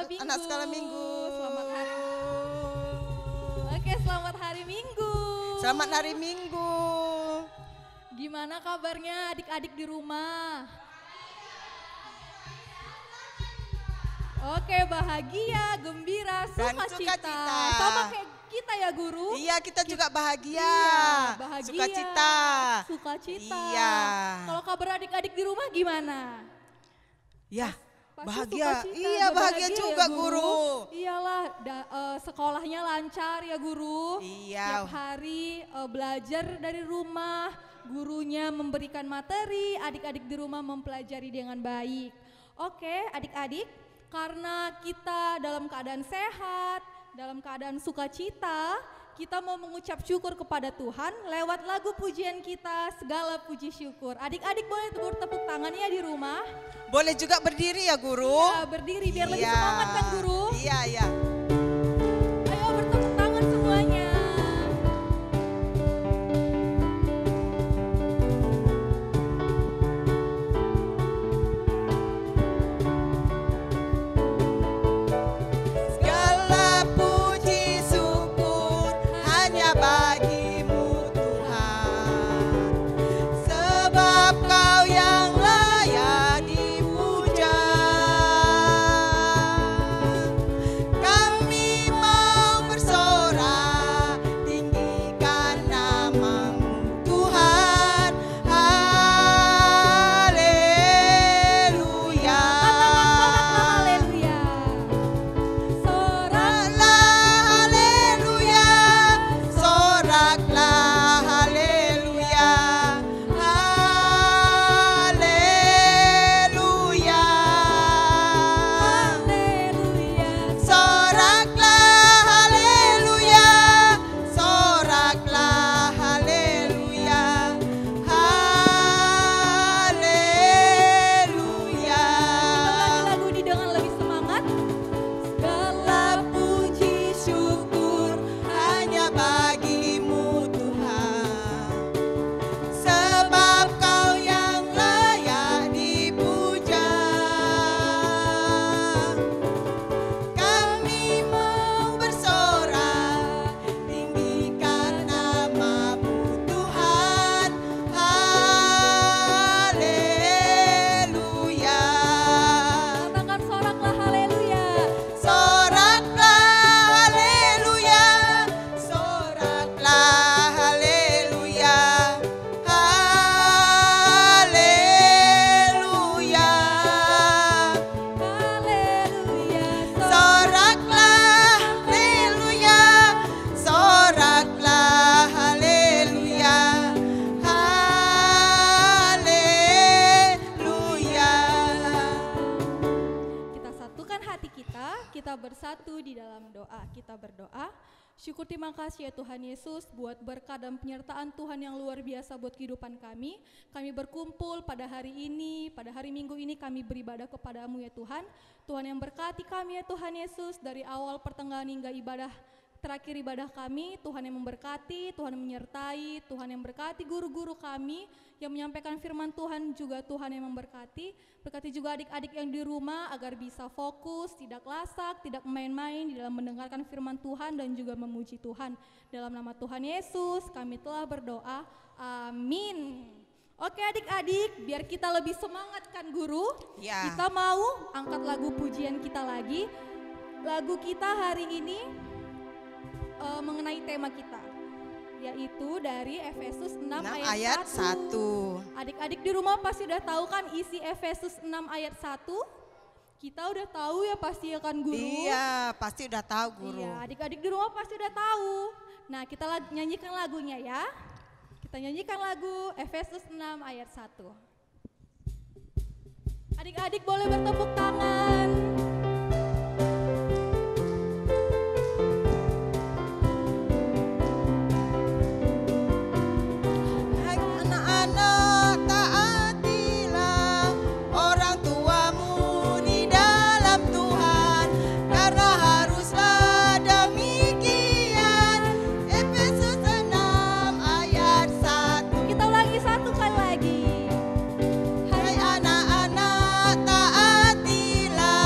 Minggu. Anak sekolah Minggu. Selamat hari. Oke, selamat hari Minggu. Selamat hari Minggu. Gimana kabarnya adik-adik di rumah? Oke, bahagia, gembira, Dan sukacita. sukacita. Sama kayak kita ya guru. Iya, kita juga bahagia. Iya, bahagia. Sukacita. Sukacita. Iya. Kalau kabar adik-adik di rumah gimana? Ya, Pasti bahagia. sukacita, Iya, bahagia ya, juga guru. Iyalah, sekolahnya lancar ya guru. Iya. Tiap hari belajar dari rumah, gurunya memberikan materi, adik-adik di rumah mempelajari dengan baik. Oke, adik-adik, karena kita dalam keadaan sehat, dalam keadaan sukacita, kita mau mengucap syukur kepada Tuhan lewat lagu pujian kita, segala puji syukur. Adik-adik boleh bertepuk tangan ya di rumah. Boleh juga berdiri ya guru. Ya, berdiri biar lebih semangat kan guru. Iya, iya. Ayo bertepuk tangan semuanya. Segala puji syukur hanya bagimu Tuhan, sebab Kau yang layak dipuja. Kami mau bersorak, tinggikan namamu Tuhan. Haleluya. Haleluya. Soraklah haleluya, haleluya, haleluya. Soraklah haleluya, soraklah haleluya, haleluya. Lagu ini dengan lebih semangat. Segala puji syukur hanya bagimu Tuhan, sebab Kau yang layak dipuja. Kami mau bersorak, tinggikan namamu Tuhan. Haleluya. Katakan soraklah haleluya. Soraklah haleluya, soraklah haleluya, haleluya. Haleluya. Soraklah haleluya, soraklah haleluya, haleluya. Kita satukan hati kita bersatu di dalam doa. Kita berdoa, syukur terima kasih ya Tuhan Yesus buat berkat dan penyertaan Tuhan yang luar biasa buat kehidupan kami. Kami berkumpul pada hari ini, pada hari Minggu ini kami beribadah kepadamu ya Tuhan. Tuhan yang berkati kami ya Tuhan Yesus dari awal pertengahan hingga ibadah terakhir ibadah kami. Tuhan yang memberkati, Tuhan yang menyertai, Tuhan yang berkati guru-guru kami yang menyampaikan firman Tuhan, juga Tuhan yang memberkati. Berkati juga adik-adik yang di rumah agar bisa fokus, tidak lasak, tidak main-main di dalam mendengarkan firman Tuhan dan juga memuji Tuhan. Dalam nama Tuhan Yesus kami telah berdoa, amin. Oke adik-adik, biar kita lebih semangat kan guru, Ya. kita mau angkat lagu pujian kita lagi. Lagu kita hari ini mengenai tema kita, yaitu dari Efesus 6 ayat 1. 1. Adik-adik di rumah pasti udah tahu kan isi Efesus 6 ayat 1? Kita udah tahu ya pasti ya kan guru? Iya, pasti udah tahu guru. Iya, adik-adik di rumah pasti udah tahu. Nah, kita nyanyikan lagunya ya. Kita nyanyikan lagu Efesus 6 ayat 1. Adik-adik boleh bertepuk tangan. Hai anak-anak, taatilah orang tuamu di dalam Tuhan, karena haruslah demikian. Efesus 6 ayat 1. Kita ulangi satu kali lagi. Hai anak-anak, taatilah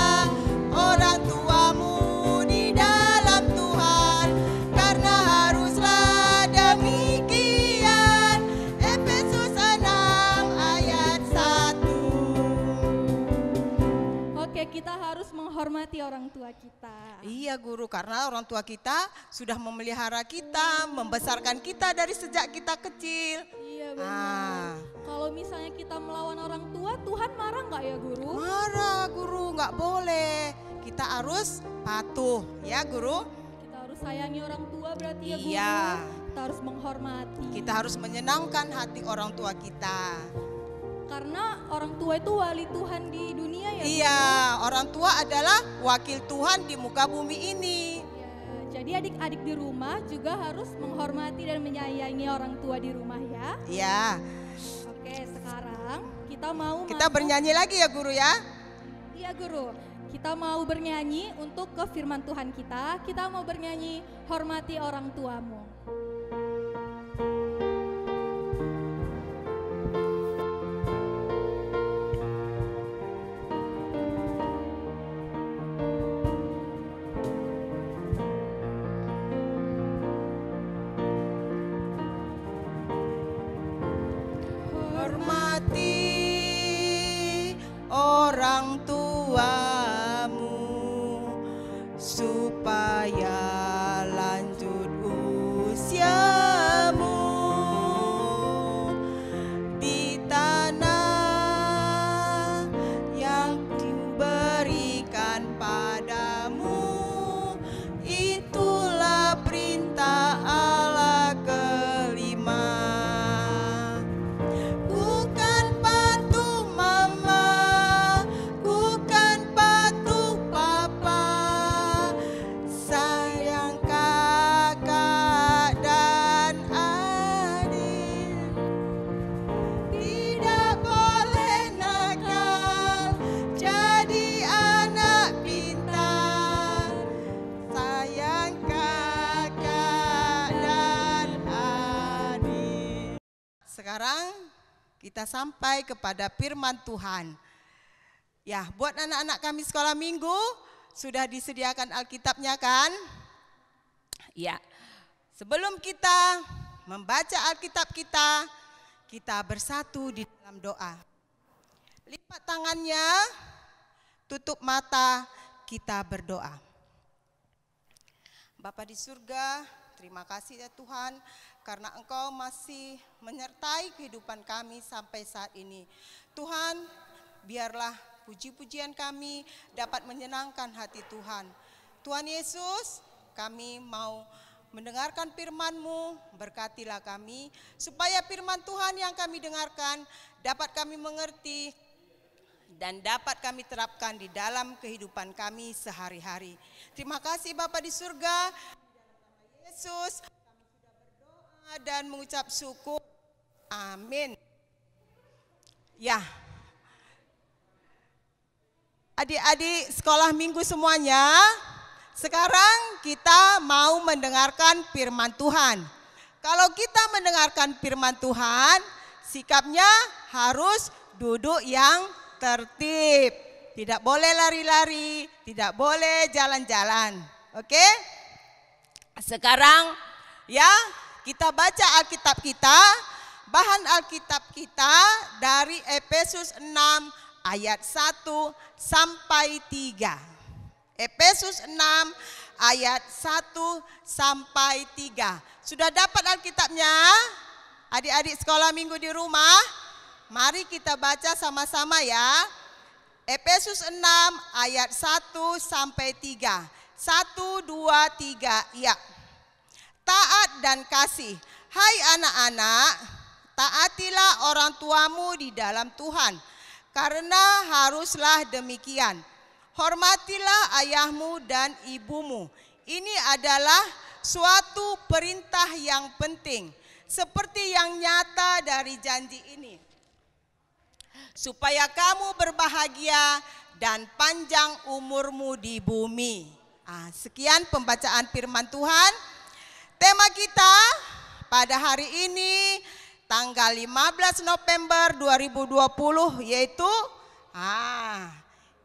kita harus menghormati orang tua kita. Iya guru, karena orang tua kita sudah memelihara kita, membesarkan kita dari sejak kita kecil. Iya benar. Kalau misalnya kita melawan orang tua, Tuhan marah nggak ya guru? Marah guru, nggak boleh. Kita harus patuh ya guru. Kita harus sayangi orang tua berarti ya guru. Iya. Kita harus menghormati. Kita harus menyenangkan hati orang tua kita. Karena orang tua itu wali Tuhan di dunia ya. Iya, orang tua adalah wakil Tuhan di muka bumi ini. Ya, jadi adik-adik di rumah juga harus menghormati dan menyayangi orang tua di rumah ya. Iya. Oke, sekarang kita mau bernyanyi lagi ya guru ya. Iya guru. Kita mau bernyanyi untuk ke firman Tuhan kita. Kita mau bernyanyi hormati orang tuamu. Hormati orang tuamu supaya lanjut usiamu di tanah yang diberikan padamu. Itulah perintah Allah kelima. Bukan patuh mama, bukan patuh papa, sayang kakak dan adik. Tidak boleh nakal, jadi anak pintar, sayang kakak dan adik. Sekarang kita sampai kepada firman Tuhan. Ya, buat anak-anak kami sekolah minggu, sudah disediakan Alkitabnya kan? Ya, sebelum kita membaca Alkitab kita bersatu di dalam doa. Lipat tangannya, tutup mata, kita berdoa. Bapa di surga, terima kasih ya Tuhan, karena Engkau masih menyertai kehidupan kami sampai saat ini. Tuhan, biarlah puji-pujian kami dapat menyenangkan hati Tuhan. Tuhan Yesus, kami mau mendengarkan firman-Mu, berkatilah kami, supaya firman Tuhan yang kami dengarkan dapat kami mengerti dan dapat kami terapkan di dalam kehidupan kami sehari-hari. Terima kasih Bapa di surga, Yesus, dan mengucap syukur. Amin. Ya, adik-adik sekolah minggu semuanya, sekarang kita mau mendengarkan firman Tuhan. Kalau kita mendengarkan firman Tuhan, sikapnya harus duduk yang tertib. Tidak boleh lari-lari, tidak boleh jalan-jalan. Oke? Sekarang ya, kita baca Alkitab kita, bahan Alkitab kita dari Efesus 6 ayat 1 sampai 3. Efesus 6 ayat 1 sampai 3. Sudah dapat Alkitabnya? Adik-adik sekolah minggu di rumah, mari kita baca sama-sama ya. Efesus 6 ayat 1 sampai 3. 1, 2, 3, ya. Taat dan kasih. Hai anak-anak, taatilah orang tuamu di dalam Tuhan, karena haruslah demikian. Hormatilah ayahmu dan ibumu. Ini adalah suatu perintah yang penting, seperti yang nyata dari janji ini, supaya kamu berbahagia dan panjang umurmu di bumi. Sekian pembacaan firman Tuhan. Tema kita pada hari ini tanggal 15 November 2020 yaitu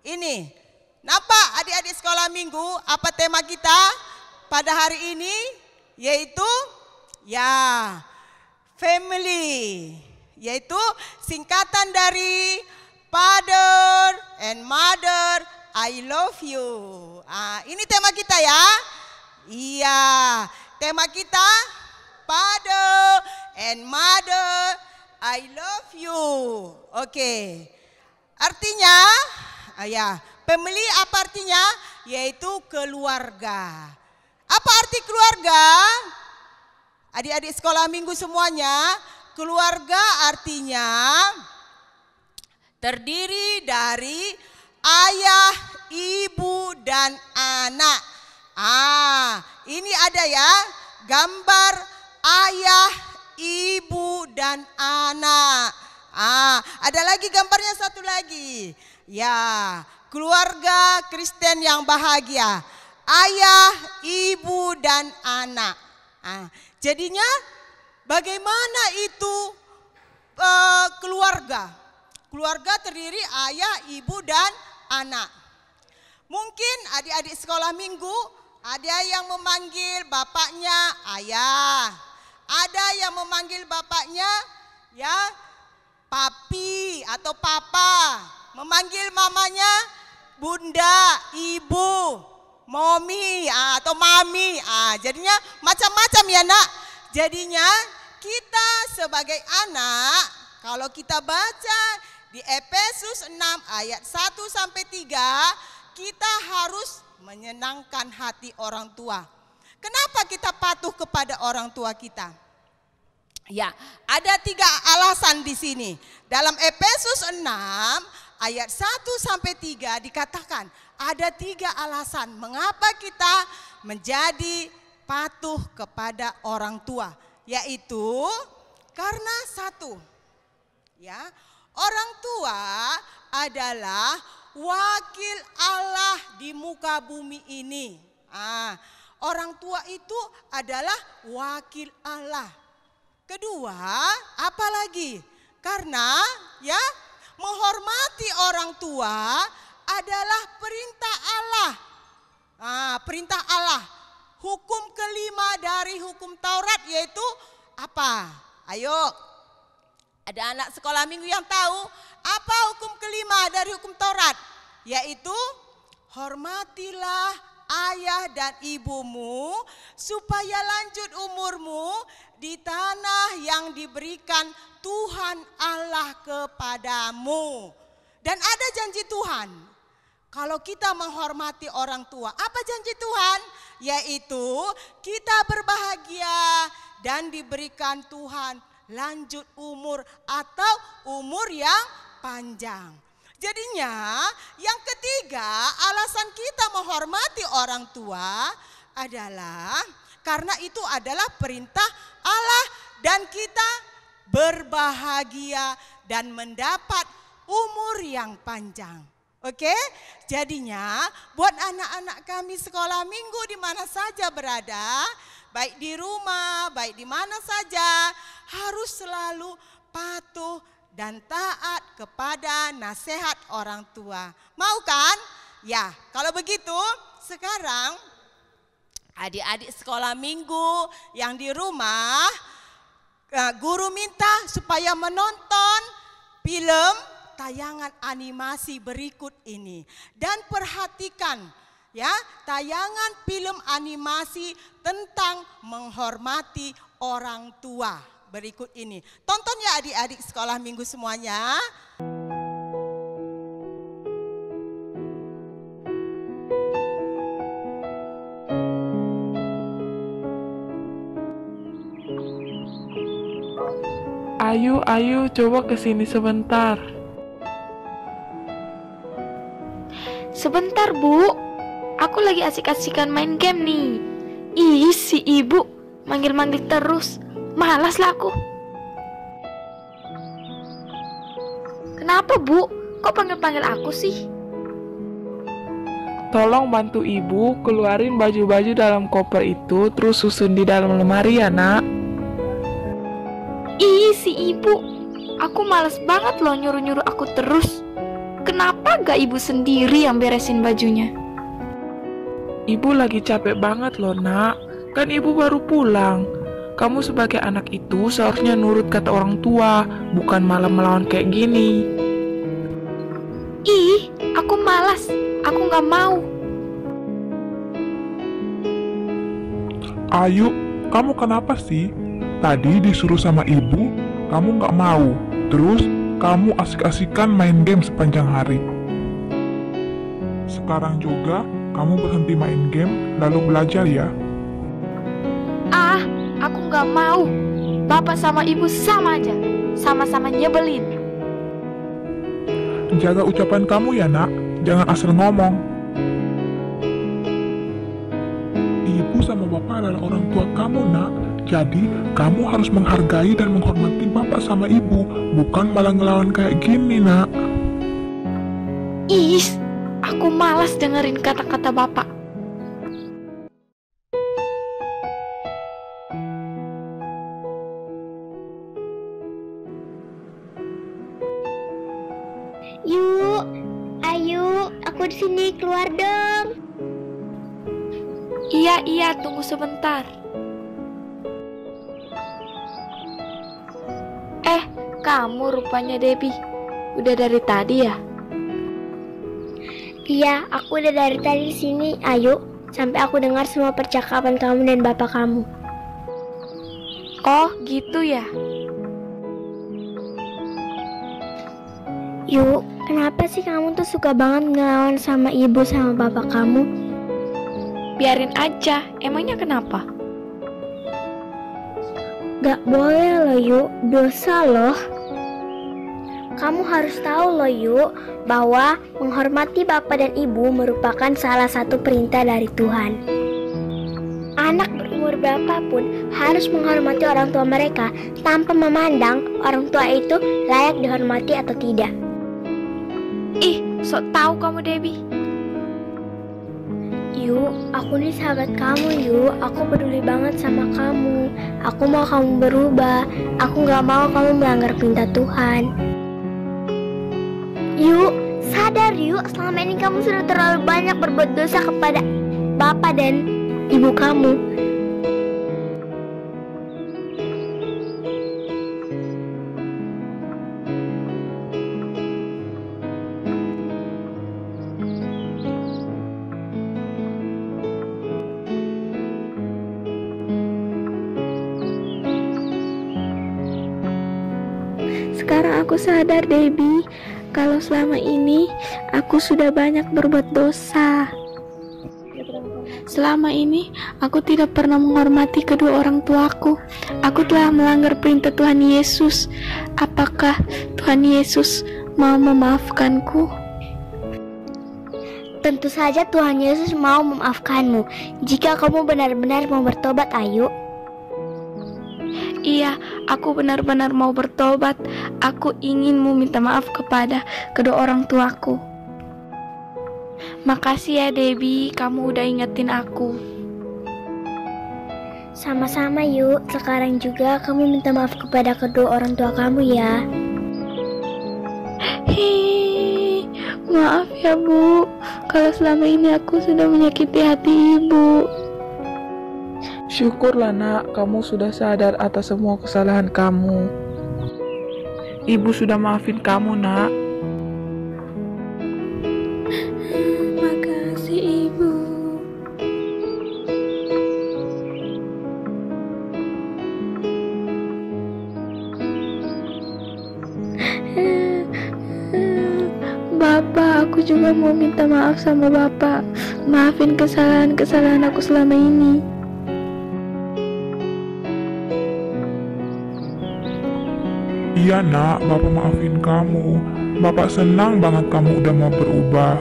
ini. Nampak adik-adik sekolah minggu apa tema kita pada hari ini? Yaitu ya, family. Yaitu singkatan dari Father and Mother I love you. Ini tema kita ya. Iya, tema kita Father and Mother, I love you. Oke. Artinya, ya, family apa artinya? Yaitu keluarga. Apa arti keluarga? Adik-adik sekolah minggu semuanya, keluarga artinya terdiri dari ayah, ibu, dan anak. Ini ada ya, gambar ayah, ibu, dan anak. Ada lagi gambarnya satu lagi. Ya, keluarga Kristen yang bahagia. Ayah, ibu, dan anak. Jadinya bagaimana itu keluarga? Keluarga terdiri ayah, ibu, dan anak. Mungkin adik-adik sekolah minggu ada yang memanggil bapaknya ayah. Ada yang memanggil bapaknya ya papi atau papa. Memanggil mamanya bunda, ibu, momi atau mami. Jadinya macam-macam ya nak. Jadinya kita sebagai anak, kalau kita baca di Efesus 6 ayat 1 sampai 3, kita harus menyenangkan hati orang tua. Kenapa kita patuh kepada orang tua kita? Ya, ada 3 alasan di sini. Dalam Efesus 6 ayat 1 sampai 3 dikatakan ada 3 alasan mengapa kita menjadi patuh kepada orang tua. Yaitu karena satu, ya, orang tua adalah wakil Allah di muka bumi ini. Orang tua itu adalah wakil Allah. Kedua, apalagi? Karena ya menghormati orang tua adalah perintah Allah. Perintah Allah. Hukum kelima dari hukum Taurat yaitu apa? Ayo. Ada anak sekolah minggu yang tahu apa hukum kelima dari hukum Taurat? Yaitu hormatilah ayah dan ibumu supaya lanjut umurmu di tanah yang diberikan Tuhan Allah kepadamu. Dan ada janji Tuhan. Kalau kita menghormati orang tua, apa janji Tuhan? Yaitu kita berbahagia dan diberikan Tuhan lanjut umur atau umur yang panjang. Jadinya yang ketiga alasan kita menghormati orang tua adalah karena itu adalah perintah Allah dan kita berbahagia dan mendapat umur yang panjang. Oke, jadinya buat anak-anak kami sekolah minggu di mana saja berada, baik di rumah, baik di mana saja, harus selalu patuh dan taat kepada nasihat orang tua. Mau kan? Ya, kalau begitu sekarang adik-adik sekolah minggu yang di rumah, guru minta supaya menonton film tayangan animasi berikut ini. Dan perhatikan ya, tayangan film animasi tentang menghormati orang tua berikut ini. Tonton ya adik-adik sekolah minggu semuanya. Ayu, coba kesini sebentar. Sebentar Bu, aku lagi asik-asikan main game nih. Ih, si ibu manggil-manggil terus, malas lah aku. Kenapa Bu, kok panggil-panggil aku sih? Tolong bantu ibu keluarin baju-baju dalam koper itu, terus susun di dalam lemari ya nak. Ih, si ibu, aku malas banget loh nyuruh-nyuruh aku terus. Kenapa gak ibu sendiri yang beresin bajunya? Ibu lagi capek banget loh nak, kan ibu baru pulang. Kamu sebagai anak itu seharusnya nurut kata orang tua, bukan malah melawan kayak gini. Ih, aku Aku malas. Aku nggak mau. Ayu, kamu kenapa sih? Tadi disuruh sama ibu, kamu nggak mau. Terus kamu asik-asikan main game sepanjang hari. Sekarang juga kamu berhenti main game lalu belajar ya. Ah, aku nggak mau. Bapak sama ibu sama aja. Sama-sama nyebelin. Jaga ucapan kamu ya nak, jangan asal ngomong. Ibu sama bapak adalah orang tua kamu nak. Jadi kamu harus menghargai dan menghormati bapak sama ibu, bukan malah ngelawan kayak gini nak. Is, aku malas dengerin kata-kata bapak. Yuk, ayo, aku di sini, keluar dong. Iya, tunggu sebentar. Kamu rupanya Debbie. Udah dari tadi ya? Iya, aku udah dari tadi di sini. Ayo, sampai aku dengar semua percakapan kamu dan bapak kamu. Oh, gitu ya? Yuk, kenapa sih kamu tuh suka banget ngelawan sama ibu sama bapak kamu? Biarin aja, emangnya kenapa? Gak boleh loh Yuk, dosa loh. Kamu harus tahu loh Yuk, bahwa menghormati bapak dan ibu merupakan salah satu perintah dari Tuhan. Anak berumur berapapun harus menghormati orang tua mereka tanpa memandang orang tua itu layak dihormati atau tidak. Ih, sok tahu kamu Debbie. Yuk, aku nih sahabat kamu Yuk. Aku peduli banget sama kamu. Aku mau kamu berubah. Aku gak mau kamu melanggar perintah Tuhan. Yuk, sadar Yuk, selama ini kamu sudah terlalu banyak berbuat dosa kepada bapak dan ibu kamu. Sekarang aku sadar Debbie, kalau selama ini aku sudah banyak berbuat dosa. Selama ini aku tidak pernah menghormati kedua orang tuaku. Aku telah melanggar perintah Tuhan Yesus. Apakah Tuhan Yesus mau memaafkanku? Tentu saja Tuhan Yesus mau memaafkanmu jika kamu benar-benar mau bertobat, Ayu. Iya, aku benar-benar mau bertobat. Aku ingin meminta maaf kepada kedua orang tuaku. Makasih ya Debbie, kamu udah ingetin aku. Sama-sama Yuk, sekarang juga kamu minta maaf kepada kedua orang tua kamu ya. Hei, maaf ya Bu, kalau selama ini aku sudah menyakiti hati Ibu. Syukurlah nak, kamu sudah sadar atas semua kesalahan kamu. Ibu sudah maafin kamu nak. Makasih Ibu. Bapak, aku juga mau minta maaf sama Bapak. Maafin kesalahan-kesalahan aku selama ini. Iya nak, Bapak maafin kamu. Bapak senang banget kamu udah mau berubah.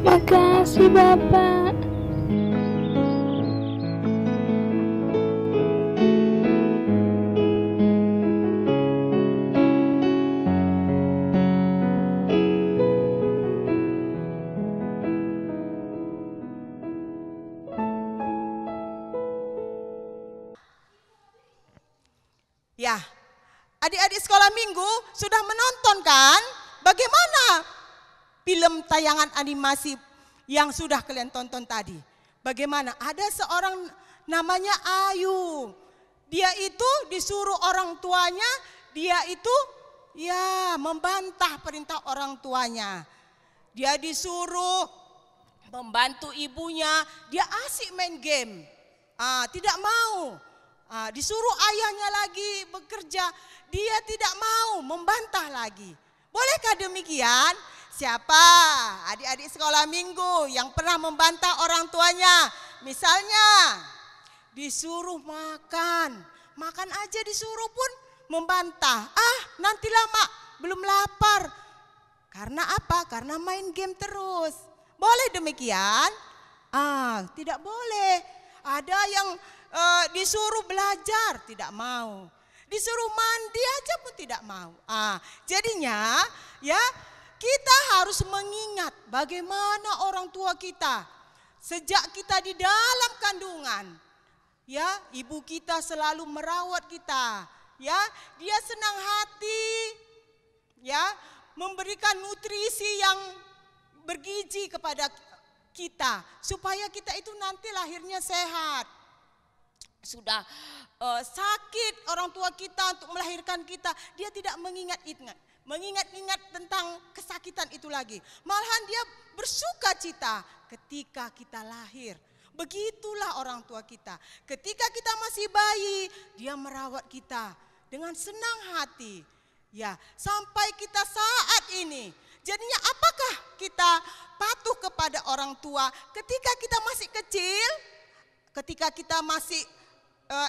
Makasih Bapak. Ya, adik-adik sekolah minggu sudah menonton kan? Bagaimana film tayangan animasi yang sudah kalian tonton tadi? Bagaimana? Ada seorang namanya Ayu. dia itu disuruh orang tuanya, dia itu ya membantah perintah orang tuanya. Dia disuruh membantu ibunya, dia asik main game. Tidak mau. Disuruh ayahnya lagi bekerja, dia tidak mau, membantah lagi. Bolehkah demikian? Siapa adik-adik sekolah minggu yang pernah membantah orang tuanya? Misalnya disuruh makan aja disuruh pun membantah. Nantilah mak, belum lapar. Karena apa? Karena main game terus. Boleh demikian? Tidak boleh. Ada yang disuruh belajar, tidak mau. Disuruh mandi aja pun tidak mau. Jadinya ya kita harus mengingat bagaimana orang tua kita. Sejak kita di dalam kandungan, ya ibu kita selalu merawat kita. Ya, dia senang hati, ya memberikan nutrisi yang bergizi kepada kita supaya kita itu nanti lahirnya sehat. Sudah sakit orang tua kita untuk melahirkan kita, dia tidak mengingat-ingat tentang kesakitan itu lagi. Malahan dia bersuka cita ketika kita lahir. Begitulah orang tua kita. Ketika kita masih bayi, dia merawat kita dengan senang hati. Ya, sampai kita saat ini. Jadinya apakah kita patuh kepada orang tua ketika kita masih kecil? Ketika kita masih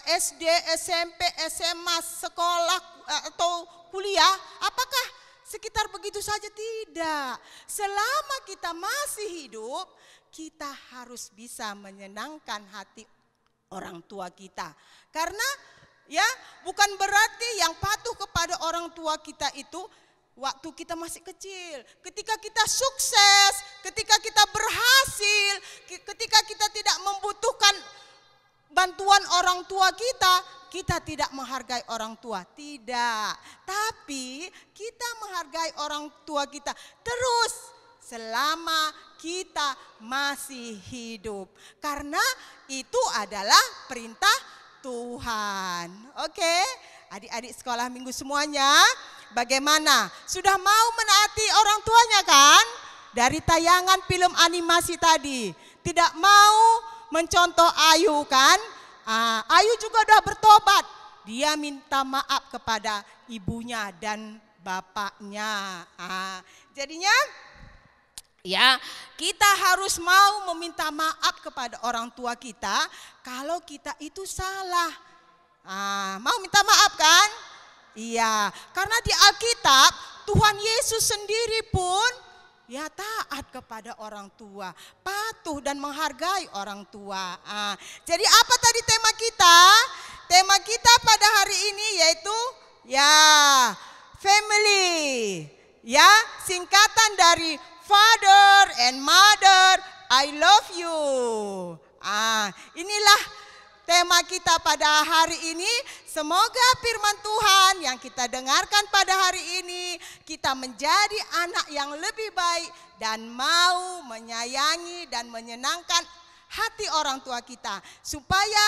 SD, SMP, SMA, sekolah atau kuliah, apakah sekitar begitu saja? Tidak. Selama kita masih hidup, kita harus bisa menyenangkan hati orang tua kita. Karena ya bukan berarti yang patuh kepada orang tua kita itu waktu kita masih kecil. Ketika kita sukses, ketika kita berhasil, ketika kita tidak membutuhkan bantuan orang tua kita tidak menghargai orang tua. Tidak. Tapi kita menghargai orang tua kita terus selama kita masih hidup. Karena itu adalah perintah Tuhan. Oke, adik-adik sekolah minggu semuanya, bagaimana? Sudah mau menaati orang tuanya kan? Dari tayangan film animasi tadi. Tidak mau mencontoh Ayu kan? Ayu juga udah bertobat. Dia minta maaf kepada ibunya dan bapaknya. Jadinya ya kita harus mau meminta maaf kepada orang tua kita kalau kita itu salah. Mau minta maaf kan? Iya, karena di Alkitab Tuhan Yesus sendiri pun ya taat kepada orang tua, patuh dan menghargai orang tua. Jadi apa tadi tema kita? Tema kita pada hari ini yaitu ya family. Ya, singkatan dari Father and Mother, I love you. Inilah tema kita pada hari ini. Semoga firman Tuhan yang kita dengarkan pada hari ini, kita menjadi anak yang lebih baik dan mau menyayangi dan menyenangkan hati orang tua kita. Supaya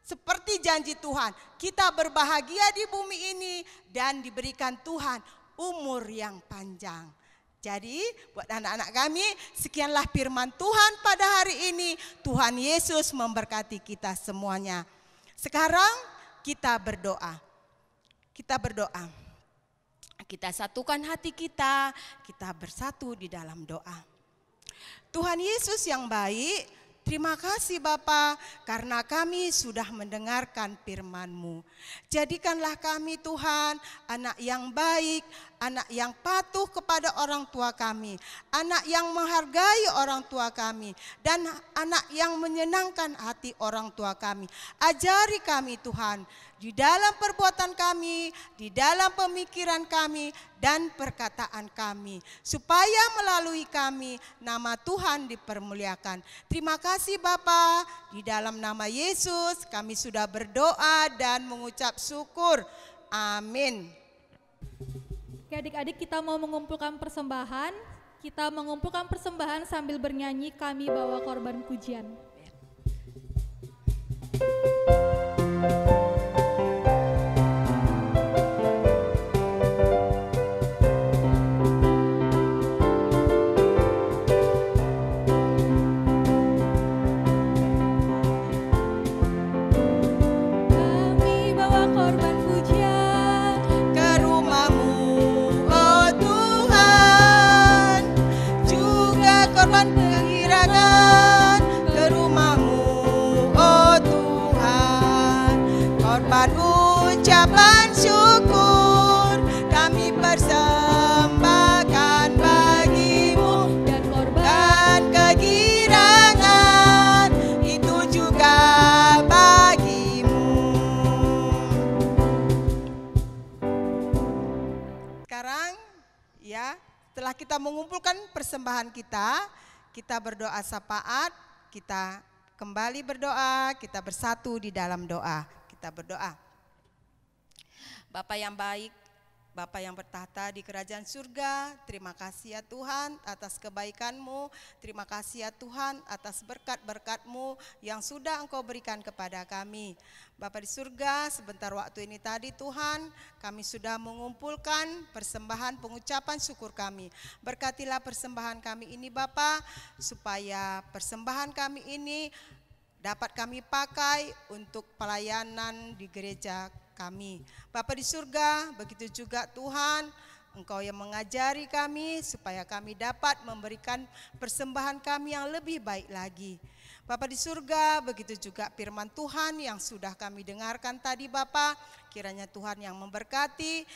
seperti janji Tuhan, kita berbahagia di bumi ini dan diberikan Tuhan umur yang panjang. Jadi buat anak-anak kami, sekianlah firman Tuhan pada hari ini. Tuhan Yesus memberkati kita semuanya. Sekarang kita berdoa. Kita berdoa. Kita satukan hati kita bersatu di dalam doa. Tuhan Yesus yang baik, terima kasih Bapa karena kami sudah mendengarkan firman-Mu. Jadikanlah kami Tuhan anak yang baik, anak yang patuh kepada orang tua kami, anak yang menghargai orang tua kami, dan anak yang menyenangkan hati orang tua kami. Ajari kami Tuhan di dalam perbuatan kami, di dalam pemikiran kami, dan perkataan kami. Supaya melalui kami nama Tuhan dipermuliakan. Terima kasih Bapa, di dalam nama Yesus kami sudah berdoa dan mengucap syukur. Amin. Oke, adik-adik, kita mau mengumpulkan persembahan. Kita mengumpulkan persembahan sambil bernyanyi Kami Bawa Korban Pujian. kedatangan ke rumah-Mu, oh Tuhan. Korban ucapan syukur kami persembahkan bagi-Mu, dan korban dan kegirangan itu juga bagi-Mu. Sekarang ya, setelah kita mengumpulkan persembahan kita berdoa syafaat, kita kembali berdoa, kita bersatu di dalam doa. Kita berdoa. Bapa yang baik, Bapa yang bertahta di kerajaan surga, terima kasih ya Tuhan atas kebaikan-Mu, terima kasih ya Tuhan atas berkat-berkat-Mu yang sudah Engkau berikan kepada kami. Bapa di surga, sebentar waktu ini tadi Tuhan, kami sudah mengumpulkan persembahan pengucapan syukur kami. Berkatilah persembahan kami ini Bapa, supaya persembahan kami ini dapat kami pakai untuk pelayanan di gereja kami. Bapa di surga, begitu juga Tuhan, Engkau yang mengajari kami supaya kami dapat memberikan persembahan kami yang lebih baik lagi. Bapa di surga, begitu juga firman Tuhan yang sudah kami dengarkan tadi Bapa, kiranya Tuhan yang memberkati,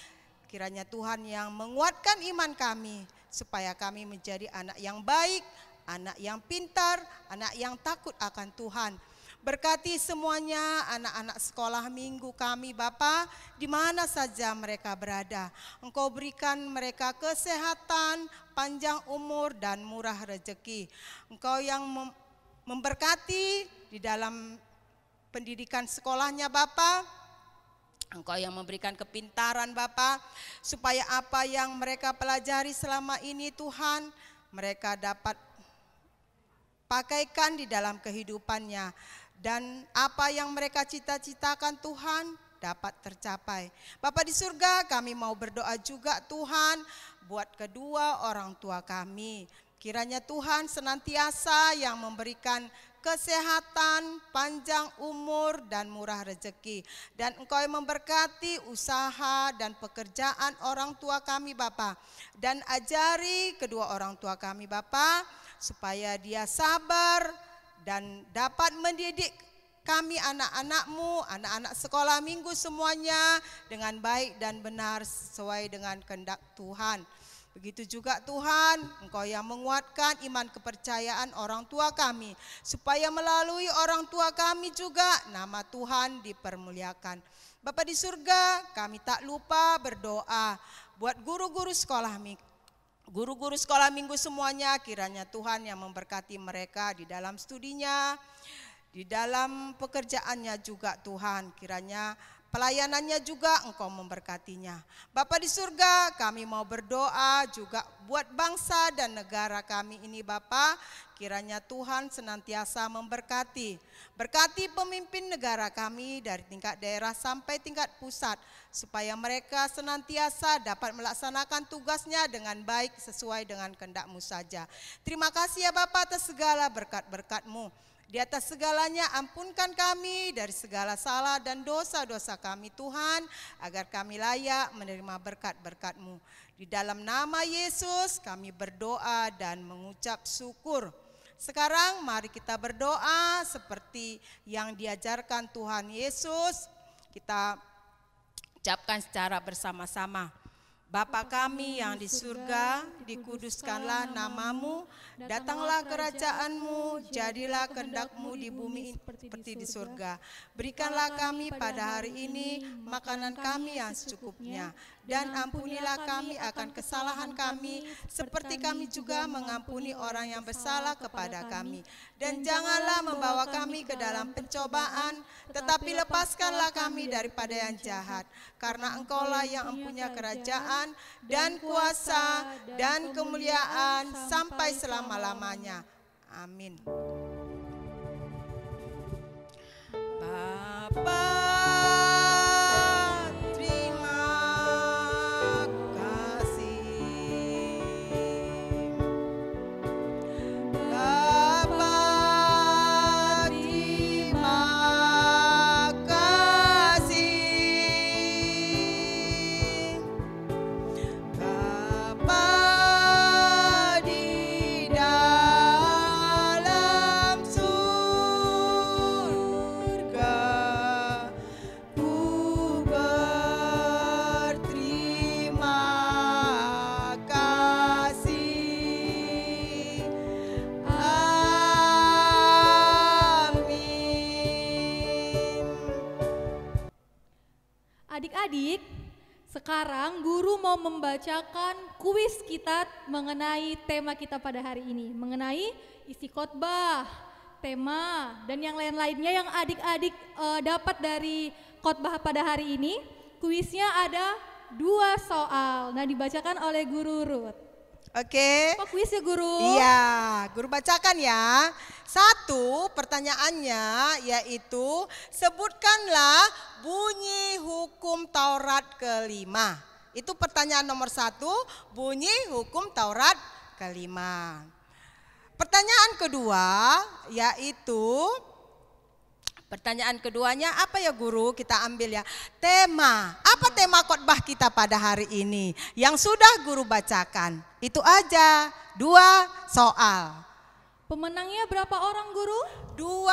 kiranya Tuhan yang menguatkan iman kami, supaya kami menjadi anak yang baik, anak yang pintar, anak yang takut akan Tuhan. Berkati semuanya anak-anak sekolah minggu kami Bapa, di mana saja mereka berada. Engkau berikan mereka kesehatan, panjang umur dan murah rezeki. Engkau yang memberkati di dalam pendidikan sekolahnya Bapa. Engkau yang memberikan kepintaran Bapa, supaya apa yang mereka pelajari selama ini Tuhan, mereka dapat pakaikan di dalam kehidupannya. Dan apa yang mereka cita-citakan Tuhan dapat tercapai. Bapa di surga, kami mau berdoa juga Tuhan buat kedua orang tua kami. Kiranya Tuhan senantiasa yang memberikan kesehatan, panjang umur dan murah rezeki. Dan Engkau yang memberkati usaha dan pekerjaan orang tua kami Bapa. Dan ajari kedua orang tua kami Bapa, supaya dia sabar dan dapat mendidik kami anak-anak-Mu, anak-anak sekolah minggu semuanya dengan baik dan benar sesuai dengan kehendak Tuhan. Begitu juga Tuhan, Engkau yang menguatkan iman kepercayaan orang tua kami, supaya melalui orang tua kami juga nama Tuhan dipermuliakan. Bapa di surga, kami tak lupa berdoa buat guru-guru sekolah minggu. Guru-guru sekolah minggu semuanya, kiranya Tuhan yang memberkati mereka di dalam studinya, di dalam pekerjaannya juga Tuhan, kiranya pelayanannya juga Engkau memberkatinya. Bapa di surga, kami mau berdoa juga buat bangsa dan negara kami ini Bapa, kiranya Tuhan senantiasa memberkati. Berkati pemimpin negara kami dari tingkat daerah sampai tingkat pusat, supaya mereka senantiasa dapat melaksanakan tugasnya dengan baik sesuai dengan kehendak-Mu saja. Terima kasih ya Bapa atas segala berkat-berkat-Mu. Di atas segalanya ampunkan kami dari segala salah dan dosa-dosa kami Tuhan, agar kami layak menerima berkat-berkat-Mu. Di dalam nama Yesus kami berdoa dan mengucap syukur. Sekarang mari kita berdoa seperti yang diajarkan Tuhan Yesus. Kita ucapkan secara bersama-sama. Bapa kami yang di surga, dikuduskanlah nama-Mu, datanglah kerajaan-Mu, jadilah kehendak-Mu di bumi seperti di surga. Berikanlah kami pada hari ini makanan kami yang secukupnya, dan ampunilah kami akan kesalahan kami, seperti kami juga mengampuni orang yang bersalah kepada kami. Dan janganlah membawa kami ke dalam pencobaan, tetapi lepaskanlah kami daripada yang jahat, karena Engkaulah yang mempunyai kerajaan, dan kuasa dan kemuliaan sampai selama-lamanya. Amin. Bapa, terima kasih. Bapa, terima kasih. Bapa di dalam Adik-adik, sekarang guru mau membacakan kuis kita mengenai tema kita pada hari ini, mengenai isi khotbah, tema, dan yang lain-lainnya yang adik-adik dapat dari khotbah pada hari ini. Kuisnya ada 2 soal, nah dibacakan oleh Guru Ruth. Oke. Apa kuisnya Guru? Iya, guru bacakan ya. 1 pertanyaannya yaitu sebutkanlah bunyi hukum Taurat ke-5. Itu pertanyaan nomor 1, bunyi hukum Taurat ke-5. Pertanyaan kedua yaitu pertanyaan keduanya apa ya guru? Kita ambil ya. Tema. Apa tema khotbah kita pada hari ini? Yang sudah guru bacakan. Itu aja. 2 soal. Pemenangnya berapa orang Guru? 2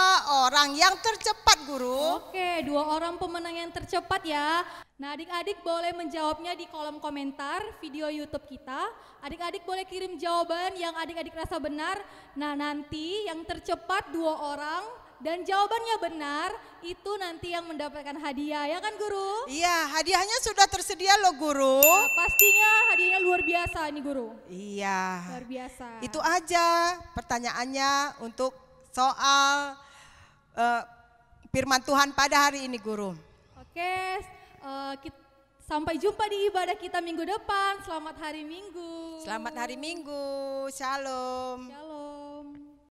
orang yang tercepat guru. Oke, 2 orang pemenang yang tercepat ya. Nah adik-adik boleh menjawabnya di kolom komentar video YouTube kita. Adik-adik boleh kirim jawaban yang adik-adik rasa benar. Nah nanti yang tercepat 2 orang dan jawabannya benar, itu nanti yang mendapatkan hadiah, ya kan Guru? Iya, hadiahnya sudah tersedia loh guru. Nah, pastinya hadiahnya luar biasa nih Guru. Iya. Luar biasa. Itu aja pertanyaannya untuk soal firman Tuhan pada hari ini guru. Oke, sampai jumpa di ibadah kita minggu depan. Selamat hari Minggu. Selamat hari Minggu. Shalom. Shalom.